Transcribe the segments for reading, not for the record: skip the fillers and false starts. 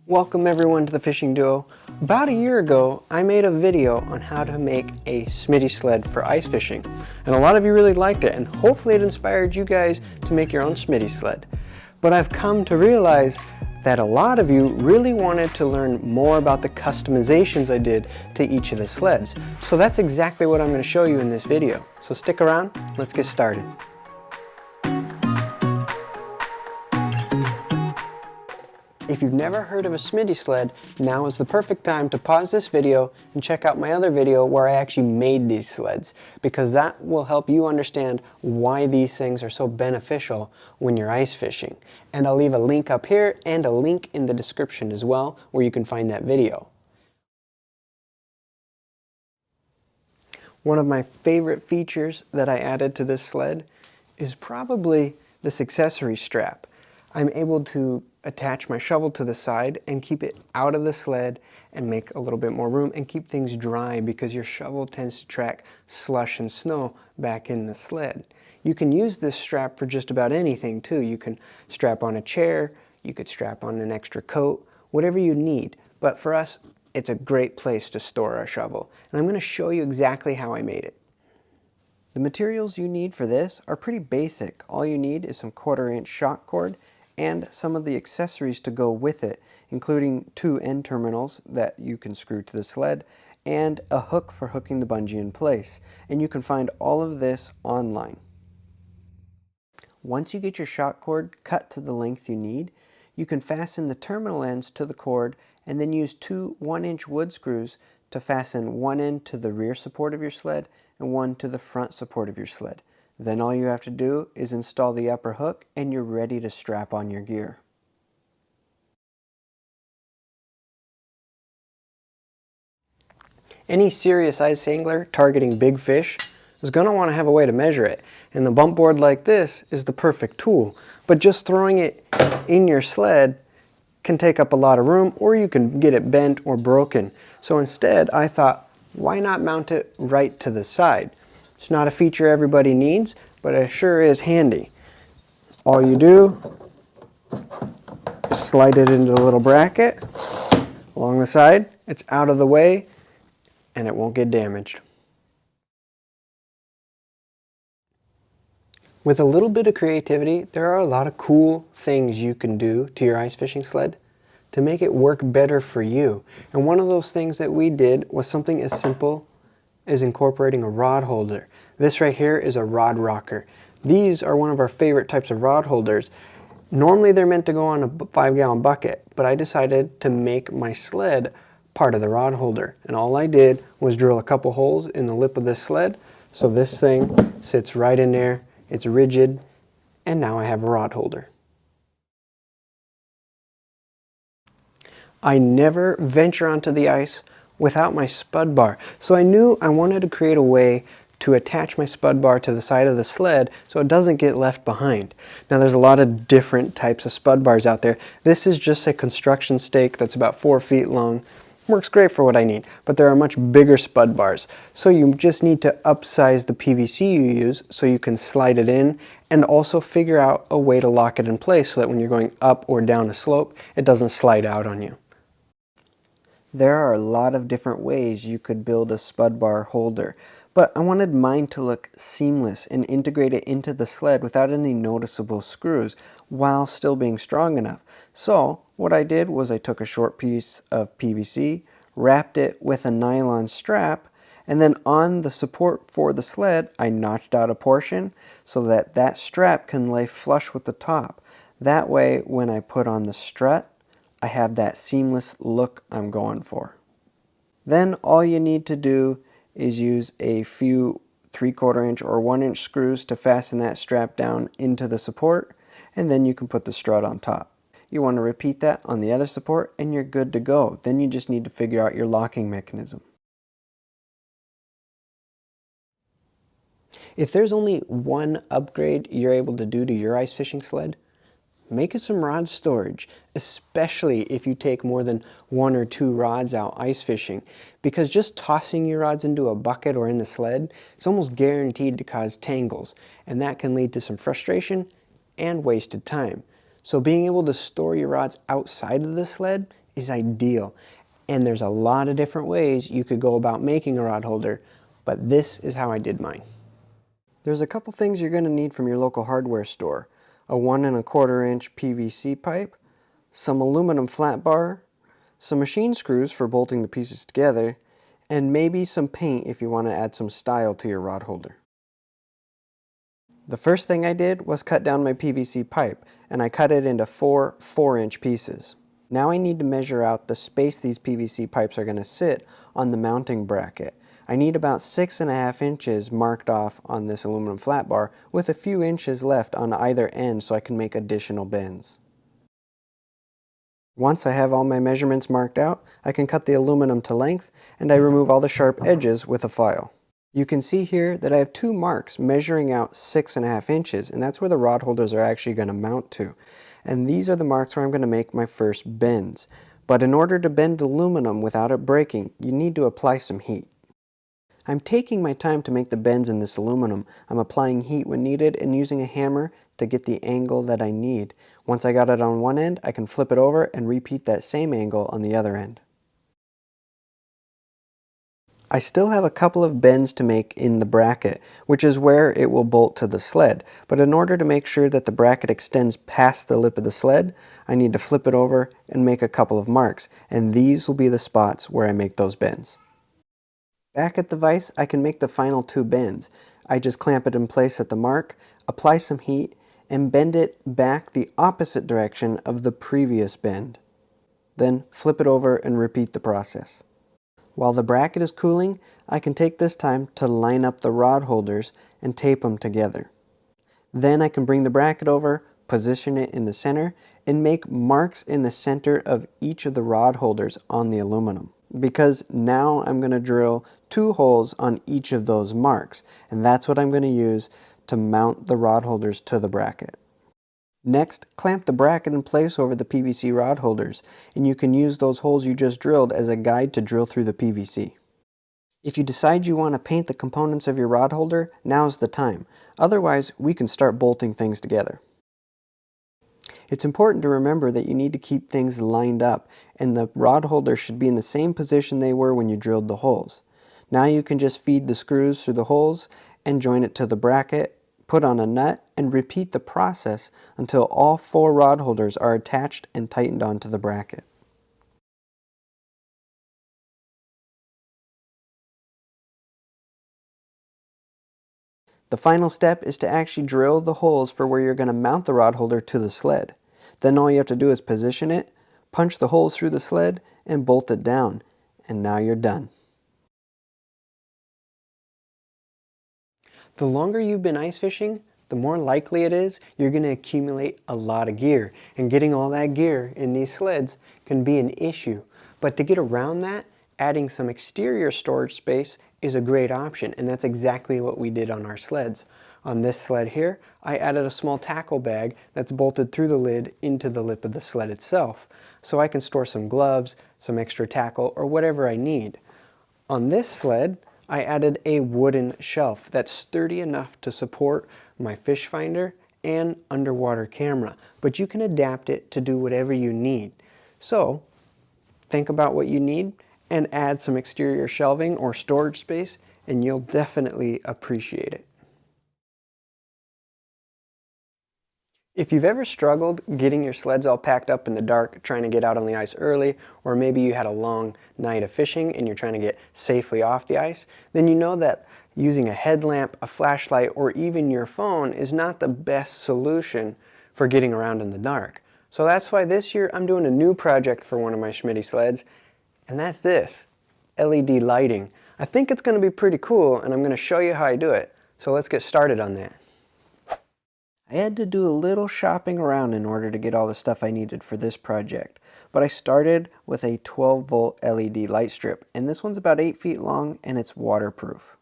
Welcome everyone to the Fishing Duo. About a year ago, I made a video on how to make a Smitty sled for ice fishing. And a lot of you really liked it, and hopefully it inspired you guys to make your own Smitty sled. But I've come to realize that a lot of you really wanted to learn more about the customizations I did to each of the sleds. So that's exactly what I'm going to show you in this video. So stick around, let's get started. If you've never heard of a Smitty sled, now is the perfect time to pause this video and check out my other video where I actually made these sleds, because that will help you understand why these things are so beneficial when you're ice fishing. And I'll leave a link up here and a link in the description as well where you can find that video. One of my favorite features that I added to this sled is probably this accessory strap. I'm able to attach my shovel to the side and keep it out of the sled and make a little bit more room and keep things dry, because your shovel tends to track slush and snow back in the sled. You can use this strap for just about anything too. You can strap on a chair, you could strap on an extra coat, whatever you need. But for us, it's a great place to store our shovel. And I'm going to show you exactly how I made it. The materials you need for this are pretty basic. All you need is some 1/4-inch shock cord and some of the accessories to go with it, including 2 end terminals that you can screw to the sled and a hook for hooking the bungee in place. And you can find all of this online. Once you get your shock cord cut to the length you need, you can fasten the terminal ends to the cord and then use 2 1-inch wood screws to fasten one end to the rear support of your sled and one to the front support of your sled. Then all you have to do is install the upper hook and you're ready to strap on your gear. Any serious ice angler targeting big fish is going to want to have a way to measure it. And the bump board like this is the perfect tool. But just throwing it in your sled can take up a lot of room, or you can get it bent or broken. So instead I thought, why not mount it right to the side? It's not a feature everybody needs, but it sure is handy. All you do is slide it into the little bracket along the side. It's out of the way and it won't get damaged. With a little bit of creativity, there are a lot of cool things you can do to your ice fishing sled to make it work better for you. And one of those things that we did was something as simple is incorporating a rod holder. This right here is a rod rocker. These are one of our favorite types of rod holders. Normally they're meant to go on a 5-gallon bucket, but I decided to make my sled part of the rod holder. And all I did was drill a couple holes in the lip of this sled, so this thing sits right in there, it's rigid, and now I have a rod holder. I never venture onto the ice without my spud bar. So I knew I wanted to create a way to attach my spud bar to the side of the sled so it doesn't get left behind. Now there's a lot of different types of spud bars out there. This is just a construction stake that's about 4 feet long. Works great for what I need, but there are much bigger spud bars. So you just need to upsize the PVC you use so you can slide it in, and also figure out a way to lock it in place so that when you're going up or down a slope, it doesn't slide out on you. There are a lot of different ways you could build a spud bar holder, but I wanted mine to look seamless and integrate it into the sled without any noticeable screws while still being strong enough. So what I did was I took a short piece of PVC, wrapped it with a nylon strap, and then on the support for the sled I notched out a portion so that that strap can lay flush with the top. That way when I put on the strut, I have that seamless look I'm going for. Then all you need to do is use a few 3/4-inch or 1-inch screws to fasten that strap down into the support, and then you can put the strut on top. You want to repeat that on the other support and you're good to go. Then you just need to figure out your locking mechanism. If there's only one upgrade you're able to do to your ice fishing sled, make it some rod storage, especially if you take more than 1 or 2 rods out ice fishing, because just tossing your rods into a bucket or in the sled is almost guaranteed to cause tangles, and that can lead to some frustration and wasted time. So being able to store your rods outside of the sled is ideal. And there's a lot of different ways you could go about making a rod holder, but this is how I did mine. There's a couple things you're going to need from your local hardware store. A 1¼ inch PVC pipe, some aluminum flat bar, some machine screws for bolting the pieces together, and maybe some paint if you want to add some style to your rod holder. The first thing I did was cut down my PVC pipe, and I cut it into 4 4-inch pieces. Now I need to measure out the space these PVC pipes are going to sit on the mounting bracket. I need about 6½ inches marked off on this aluminum flat bar with a few inches left on either end so I can make additional bends. Once I have all my measurements marked out, I can cut the aluminum to length and I remove all the sharp edges with a file. You can see here that I have 2 marks measuring out 6½ inches, and that's where the rod holders are actually going to mount to. And these are the marks where I'm going to make my first bends. But in order to bend aluminum without it breaking, you need to apply some heat. I'm taking my time to make the bends in this aluminum. I'm applying heat when needed and using a hammer to get the angle that I need. Once I got it on one end, I can flip it over and repeat that same angle on the other end. I still have a couple of bends to make in the bracket, which is where it will bolt to the sled. But in order to make sure that the bracket extends past the lip of the sled, I need to flip it over and make a couple of marks. And these will be the spots where I make those bends. Back at the vise, I can make the final 2 bends. I just clamp it in place at the mark, apply some heat, and bend it back the opposite direction of the previous bend. Then flip it over and repeat the process. While the bracket is cooling, I can take this time to line up the rod holders and tape them together. Then I can bring the bracket over, position it in the center, and make marks in the center of each of the rod holders on the aluminum. Because now I'm going to drill 2 holes on each of those marks, and that's what I'm going to use to mount the rod holders to the bracket. Next, clamp the bracket in place over the PVC rod holders, and you can use those holes you just drilled as a guide to drill through the PVC. If you decide you want to paint the components of your rod holder, now's the time. Otherwise, we can start bolting things together. It's important to remember that you need to keep things lined up, and the rod holders should be in the same position they were when you drilled the holes. Now you can just feed the screws through the holes and join it to the bracket, put on a nut, and repeat the process until all 4 rod holders are attached and tightened onto the bracket. The final step is to actually drill the holes for where you're going to mount the rod holder to the sled. Then all you have to do is position it, punch the holes through the sled, and bolt it down. And now you're done. The longer you've been ice fishing, the more likely it is you're going to accumulate a lot of gear. And getting all that gear in these sleds can be an issue. But to get around that, adding some exterior storage space is a great option, and that's exactly what we did on our sleds. On this sled here, I added a small tackle bag that's bolted through the lid into the lip of the sled itself, so I can store some gloves, some extra tackle, or whatever I need. On this sled, I added a wooden shelf that's sturdy enough to support my fish finder and underwater camera, but you can adapt it to do whatever you need. So, think about what you need and add some exterior shelving or storage space, and you'll definitely appreciate it. If you've ever struggled getting your sleds all packed up in the dark, trying to get out on the ice early, or maybe you had a long night of fishing and you're trying to get safely off the ice, then you know that using a headlamp, a flashlight, or even your phone is not the best solution for getting around in the dark. So that's why this year I'm doing a new project for one of my Smitty sleds, and that's this, LED lighting. I think it's going to be pretty cool, and I'm going to show you how I do it. So let's get started on that. I had to do a little shopping around in order to get all the stuff I needed for this project, but I started with a 12-volt LED light strip, and this one's about 8 feet long and it's waterproof.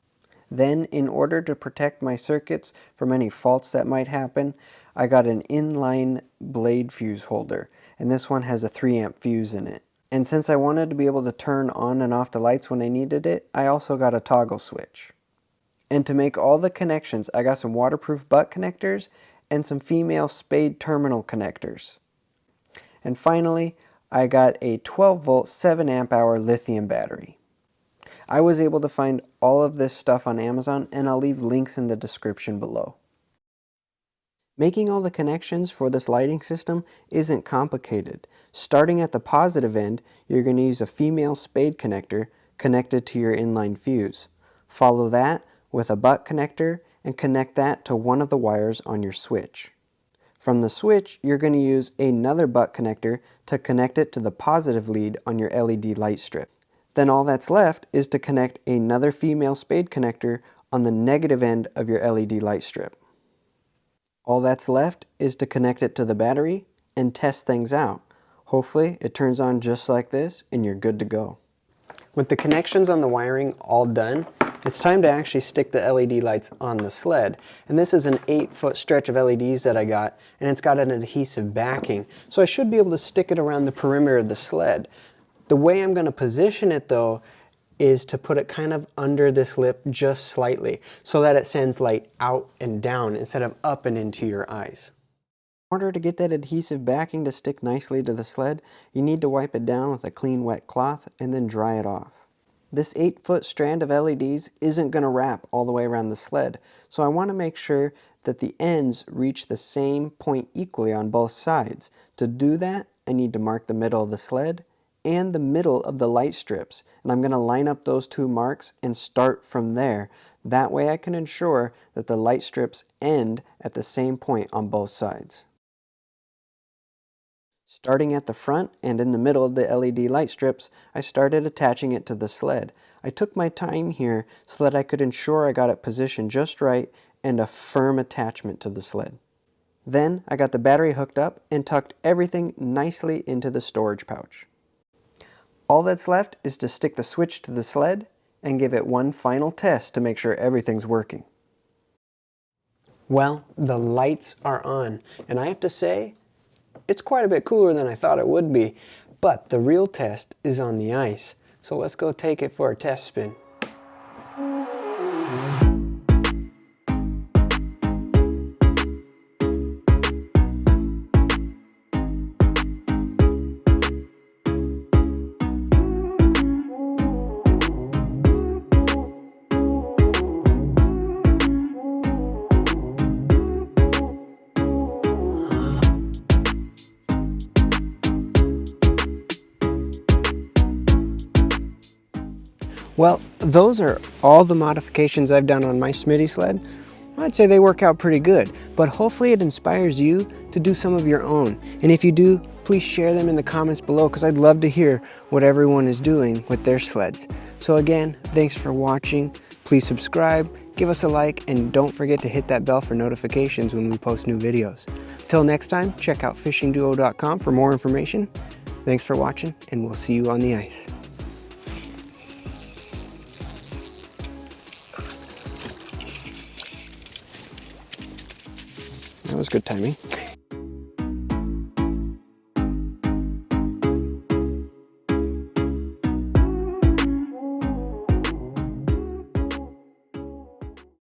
Then, in order to protect my circuits from any faults that might happen, I got an inline blade fuse holder, and this one has a 3-amp fuse in it. And since I wanted to be able to turn on and off the lights when I needed it, I also got a toggle switch. And to make all the connections, I got some waterproof butt connectors and some female spade terminal connectors. And finally, I got a 12 volt 7 amp hour lithium battery. I was able to find all of this stuff on Amazon, and I'll leave links in the description below. Making all the connections for this lighting system isn't complicated. Starting at the positive end, you're going to use a female spade connector connected to your inline fuse. Follow that with a butt connector and connect that to one of the wires on your switch. From the switch, you're going to use another butt connector to connect it to the positive lead on your LED light strip. Then all that's left is to connect another female spade connector on the negative end of your LED light strip. All that's left is to connect it to the battery and test things out. Hopefully it turns on just like this and you're good to go. With the connections on the wiring all done, it's time to actually stick the LED lights on the sled. And this is an 8-foot stretch of LEDs that I got, and it's got an adhesive backing. So I should be able to stick it around the perimeter of the sled. The way I'm going to position it though is to put it kind of under this lip just slightly so that it sends light out and down instead of up and into your eyes. In order to get that adhesive backing to stick nicely to the sled, you need to wipe it down with a clean wet cloth and then dry it off. This 8-foot strand of LEDs isn't going to wrap all the way around the sled, so I want to make sure that the ends reach the same point equally on both sides. To do that, I need to mark the middle of the sled and the middle of the light strips, and I'm going to line up those two marks and start from there. That way I can ensure that the light strips end at the same point on both sides. Starting at the front and in the middle of the LED light strips, I started attaching it to the sled. I took my time here so that I could ensure I got it positioned just right and a firm attachment to the sled. Then I got the battery hooked up and tucked everything nicely into the storage pouch. All that's left is to stick the switch to the sled and give it one final test to make sure everything's working. Well, the lights are on, and I have to say, it's quite a bit cooler than I thought it would be, but the real test is on the ice. So let's go take it for a test spin. Well, those are all the modifications I've done on my Smitty sled. I'd say they work out pretty good, but hopefully it inspires you to do some of your own. And if you do, please share them in the comments below because I'd love to hear what everyone is doing with their sleds. So again, thanks for watching. Please subscribe, give us a like, and don't forget to hit that bell for notifications when we post new videos. Till next time, check out fishingduo.com for more information. Thanks for watching, and we'll see you on the ice. That was good timing.